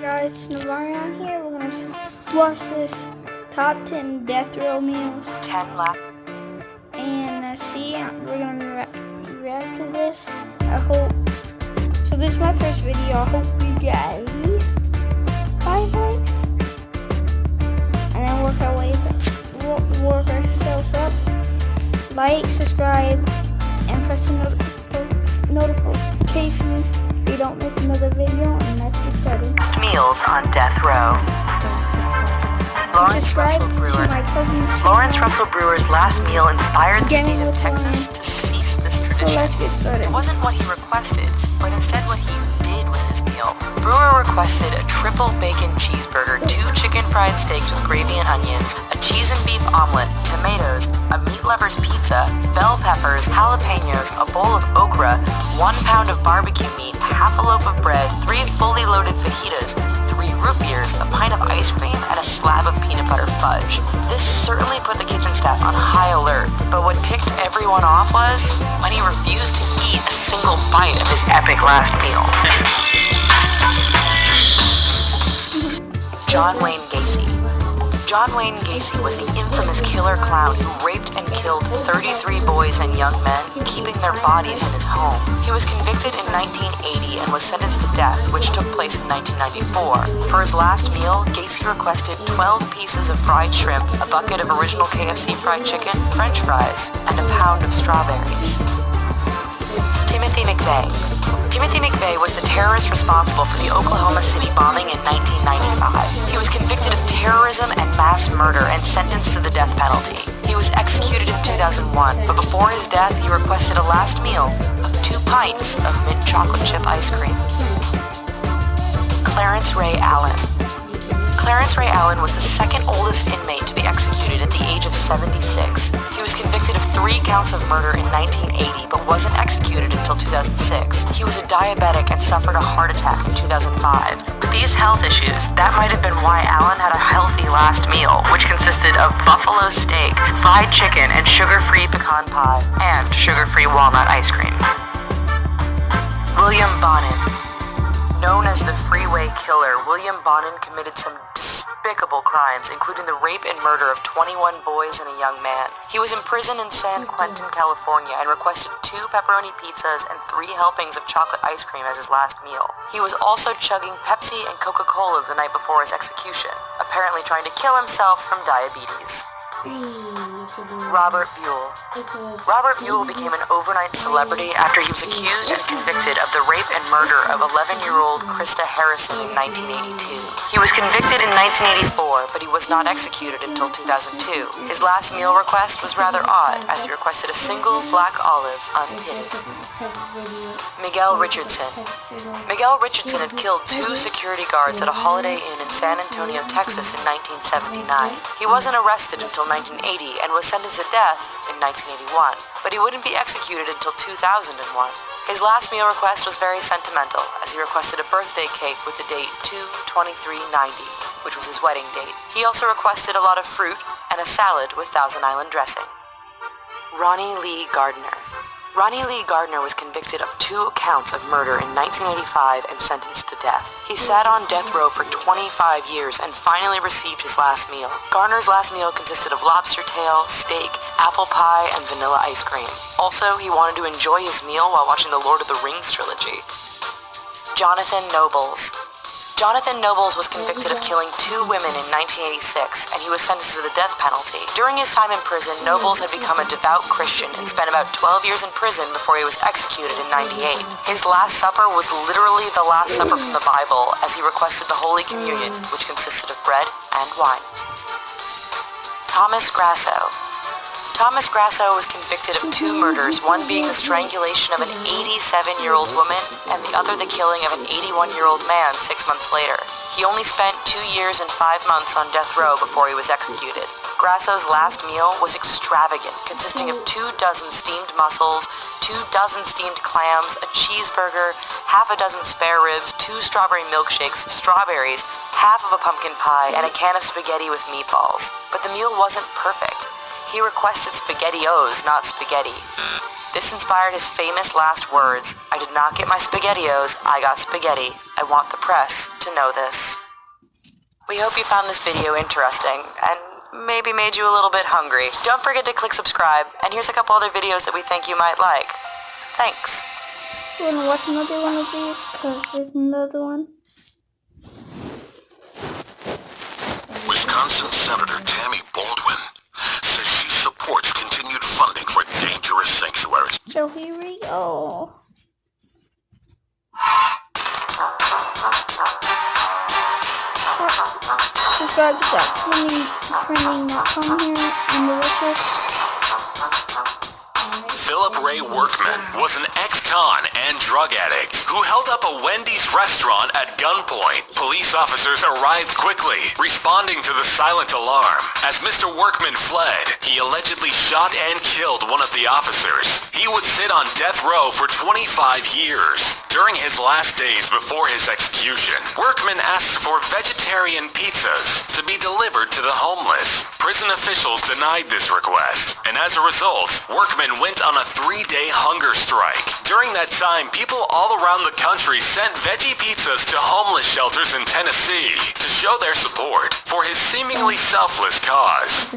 Guys, it's Navarian here. We're gonna watch this top 10 death row meals 10 lap and see. We're gonna react to this. I hope so. This is my first video. I hope we get at least 5 likes, and then work ourselves up. Like, subscribe, and press the notifications so you don't miss another video. And let's get started. meals on death row. Lawrence Russell Brewer's last meal inspired the state of Texas to cease this tradition. Let's get started. It wasn't what he requested, but instead what he did with his meal. Brewer requested a triple bacon cheeseburger, 2 chicken fried steaks with gravy and onions, a cheese and beef omelet, tomatoes, a meat lover's pizza, bell peppers, jalapenos, a bowl of okra, 1 pound of barbecue meat, half a loaf of bread, 3 fully loaded fajitas, 3 root beers, a pint of ice cream, and a slab of peanut butter fudge. This certainly put the kitchen staff on high alert, but what ticked everyone off was when he refused to eat a single bite of his epic last meal. John Wayne Gacy. John Wayne Gacy was the infamous killer clown who raped and killed 33 boys and young men, keeping their bodies in his home. He was convicted in 1980 and was sentenced to death, which took place in 1994. For his last meal, Gacy requested 12 pieces of fried shrimp, a bucket of original KFC fried chicken, French fries, and a pound of strawberries. Timothy McVeigh. Timothy McVeigh was the terrorist responsible for the Oklahoma City bombing in 1995. He was convicted of terrorism and mass murder and sentenced to the death penalty. He was executed in 2001, but before his death, he requested a last meal of 2 pints of mint chocolate chip ice cream. Clarence Ray Allen. Clarence Ray Allen was the second oldest inmate to be executed at the age of 76. He was convicted of 3 counts of murder in 1980, but wasn't executed until 2006. He was a diabetic and suffered a heart attack in 2005. With these health issues, that might have been why Allen had a healthy last meal, which consisted of buffalo steak, fried chicken, and sugar-free pecan pie, and sugar-free walnut ice cream. William Bonin. Known as the Freeway Killer, William Bonin committed some despicable crimes, including the rape and murder of 21 boys and a young man. He was imprisoned in San Quentin, California, and requested 2 pepperoni pizzas and 3 helpings of chocolate ice cream as his last meal. He was also chugging Pepsi and Coca-Cola the night before his execution, apparently trying to kill himself from diabetes. Robert Buell. Robert Buell became an overnight celebrity after he was accused and convicted of the rape and murder of 11-year-old Krista Harrison in 1982. He was convicted in 1984, but he was not executed until 2002. His last meal request was rather odd, as he requested a single black olive unpitted. Miguel Richardson. Miguel Richardson had killed 2 security guards at a Holiday Inn in San Antonio, Texas in 1979. He wasn't arrested until 1980 and was sentenced to death in 1981, but he wouldn't be executed until 2001. His last meal request was very sentimental, as he requested a birthday cake with the date 2/23/90, which was his wedding date. He also requested a lot of fruit and a salad with Thousand Island dressing. Ronnie Lee Gardner. Ronnie Lee Gardner was convicted of 2 counts of murder in 1985 and sentenced to death. He sat on death row for 25 years and finally received his last meal. Gardner's last meal consisted of lobster tail, steak, apple pie, and vanilla ice cream. Also, he wanted to enjoy his meal while watching the Lord of the Rings trilogy. Jonathan Nobles. Jonathan Nobles was convicted of killing 2 women in 1986, and he was sentenced to the death penalty. During his time in prison, Nobles had become a devout Christian and spent about 12 years in prison before he was executed in 1998. His Last Supper was literally the Last Supper from the Bible, as he requested the Holy Communion, which consisted of bread and wine. Thomas Grasso. Thomas Grasso was convicted of 2 murders, one being the strangulation of an 87-year-old woman and the other the killing of an 81-year-old man 6 months later. He only spent 2 years and 5 months on death row before he was executed. Grasso's last meal was extravagant, consisting of 2 dozen steamed mussels, 2 dozen steamed clams, a cheeseburger, half a dozen spare ribs, 2 strawberry milkshakes, strawberries, half of a pumpkin pie, and a can of spaghetti with meatballs. But the meal wasn't perfect. He requested SpaghettiOs, not spaghetti. This inspired his famous last words, "I did not get my SpaghettiOs, I got spaghetti. I want the press to know this." We hope you found this video interesting, and maybe made you a little bit hungry. Don't forget to click subscribe, and here's a couple other videos that we think you might like. Thanks. You wanna watch another one of these? Cause there's another one. Wisconsin Senator Tammy Baldwin says she supports continued funding for dangerous sanctuaries. So here we go. Subscribe to that trending.com here in the list. Philip Ray Workman was an ex-con and drug addict who held up a Wendy's restaurant at gunpoint. Police officers arrived quickly, responding to the silent alarm. As Mr. Workman fled, he allegedly shot and killed one of the officers. He would sit on death row for 25 years. During his last days before his execution, Workman asked for vegetarian pizzas to be delivered to the homeless. Prison officials denied this request, and as a result, Workman went on a 3-day hunger strike. During that time, people all around the country sent veggie pizzas to homeless shelters in Tennessee to show their support for his seemingly selfless cause.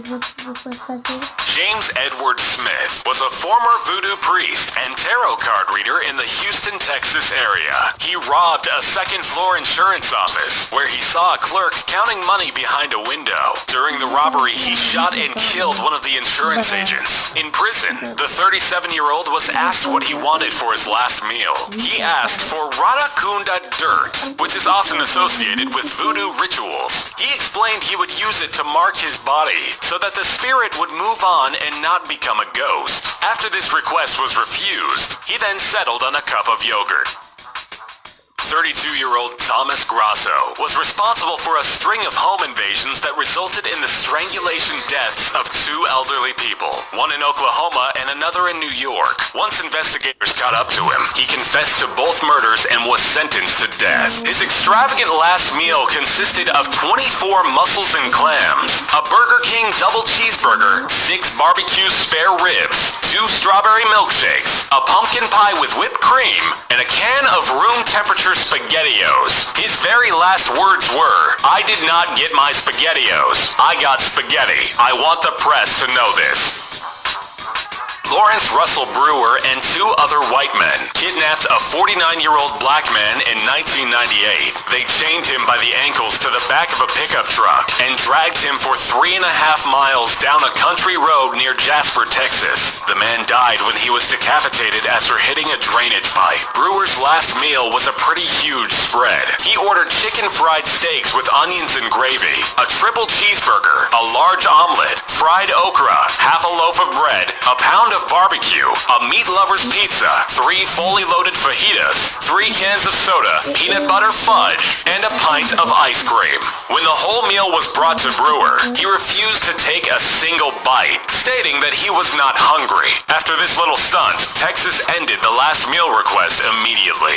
James Edward Smith was a former voodoo priest and tarot card reader in the Houston, Texas area. He robbed a second-floor insurance office where he saw a clerk counting money behind a window. During the robbery, he shot and killed one of the insurance agents. In prison, the 37-year-old was asked what he wanted for his last meal. He asked for Radacunda dirt, which is often associated with voodoo rituals. He explained he would use it to mark his body so that the spirit would move on and not become a ghost. After this request was refused, he then settled on a cup of yogurt. 32-year-old Thomas Grasso was responsible for a string of home invasions that resulted in the strangulation deaths of 2 elderly people, one in Oklahoma and another in New York. Once investigators caught up to him, he confessed to both murders and was sentenced to death. His extravagant last meal consisted of 24 mussels and clams, a Burger King double cheeseburger, 6 barbecue spare ribs, 2 strawberry milkshakes, a pumpkin pie with whipped cream, and a can of room temperature SpaghettiOs. His very last words were, "I did not get my SpaghettiOs. I got spaghetti. I want the press to know this." Lawrence Russell Brewer and 2 other white men kidnapped a 49-year-old black man in 1998. They chained him by the ankles to the back of a pickup truck and dragged him for 3.5 miles down a country road near Jasper, Texas. The man died when he was decapitated after hitting a drainage pipe. Brewer's last meal was a pretty huge spread. He ordered chicken fried steaks with onions and gravy, a triple cheeseburger, a large omelet, fried okra, half a loaf of bread, a pound of barbecue, a meat lover's pizza, 3 fully loaded fajitas, 3 cans of soda, peanut butter fudge, and a pint of ice cream. When the whole meal was brought to Brewer, he refused to take a single bite, stating that he was not hungry. After this little stunt, Texas ended the last meal request immediately.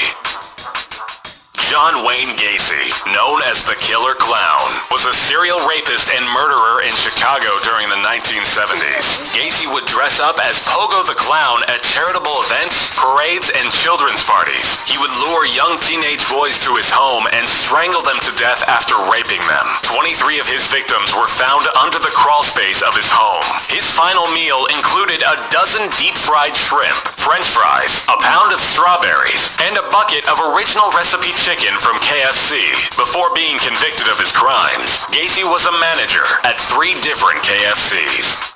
John Wayne Gacy, known as the Killer Clown, was a serial rapist and murderer in Chicago during the 1970s. Gacy would dress up as Pogo the Clown at charitable events, parades, and children's parties. He would lure young teenage boys to his home and strangle them to death after raping them. 23 of his victims were found under the crawl space of his home. His final meal included a dozen deep-fried shrimp, French fries, a pound of strawberries, and a bucket of original recipe chicken from KFC. Before being convicted of his crimes, Gacy was a manager at 3 different KFCs.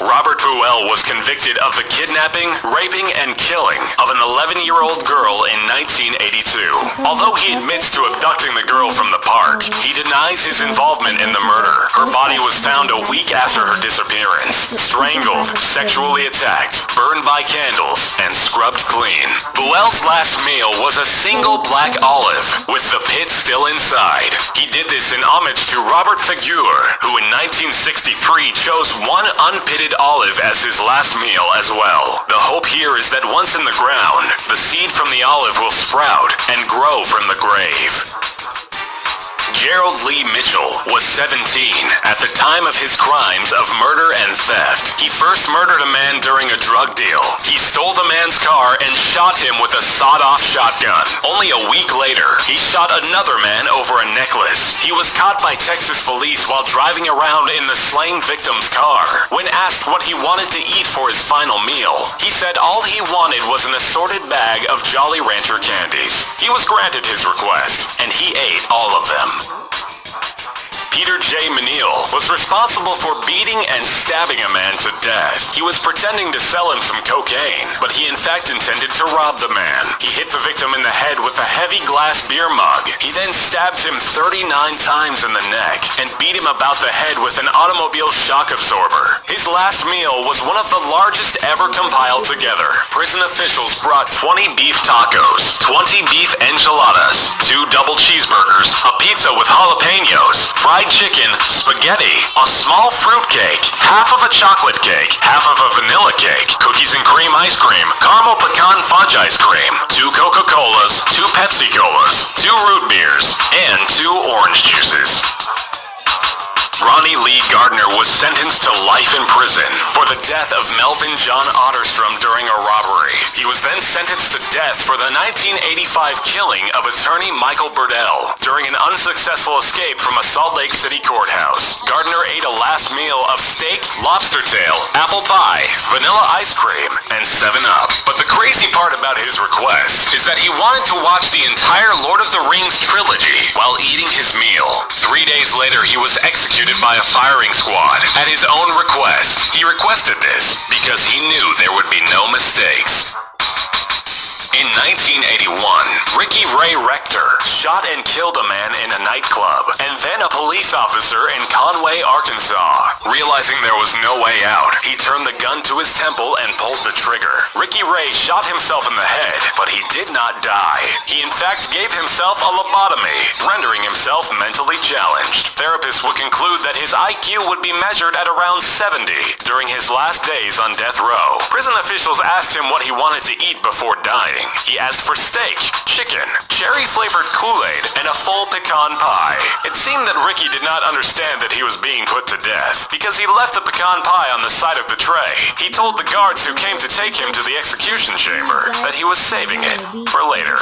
Robert Buell was convicted of the kidnapping, raping, and killing of an 11-year-old girl in 1982. Although he admits to abducting the girl from the park, he denies his involvement in the murder. Her body was found a week after her disappearance, strangled, sexually attacked, burned by candles, and scrubbed clean. Buell's last meal was a single black olive, with the pit still inside. He did this in homage to Robert Figuer, who in 1963 chose one unpitted olive as his last meal as well. The hope here is that once in the ground, the seed from the olive will sprout and grow from the grave. Gerald Lee Mitchell was 17 at the time of his crimes of murder and theft. He first murdered a man during a drug deal. He stole the man's car and shot him with a sawed-off shotgun. Only a week later, he shot another man over a necklace. He was caught by Texas police while driving around in the slain victim's car. When asked what he wanted to eat for his final meal, he said all he wanted was an assorted bag of Jolly Rancher candies. He was granted his request, and he ate all of them. Peter J. Menil was responsible for beating and stabbing a man to death. He was pretending to sell him some cocaine, but he in fact intended to rob the man. He hit the victim in the head with a heavy glass beer mug. He then stabbed him 39 times in the neck and beat him about the head with an automobile shock absorber. His last meal was one of the largest ever compiled together. Prison officials brought 20 beef tacos, 20 beef enchiladas, 2 double cheeseburgers, a pizza with jalapenos, fried chicken, spaghetti, a small fruit cake, half of a chocolate cake, half of a vanilla cake, cookies and cream ice cream, caramel pecan fudge ice cream, 2 Coca-Colas, 2 Pepsi-Colas, 2 root beers, and 2 orange juices. Ronnie Lee Gardner was sentenced to life in prison for the death of Melvin John Otterstrom during a robbery. He was then sentenced to death for the 1985 killing of attorney Michael Burdell during an unsuccessful escape from a Salt Lake City courthouse. Gardner ate a last meal of steak, lobster tail, apple pie, vanilla ice cream, and 7-Up. But the crazy part about his request is that he wanted to watch the entire Lord of the Rings trilogy while eating his meal. 3 days later, he was executed by a firing squad at his own request. He requested this because he knew there would be no mistakes. In 1981, Ricky Ray Rector shot and killed a man in a nightclub, and then a police officer in Conway, Arkansas. Realizing there was no way out, he turned the gun to his temple and pulled the trigger. Ricky Ray shot himself in the head, but he did not die. He in fact gave himself a lobotomy, rendering himself mentally challenged. Therapists would conclude that his IQ would be measured at around 70 during his last days on death row. Prison officials asked him what he wanted to eat before dying. He asked for steak, chicken, cherry-flavored Kool-Aid, and a full pecan pie. It seemed that Ricky did not understand that he was being put to death because he left the pecan pie on the side of the tray. He told the guards who came to take him to the execution chamber that he was saving it for later.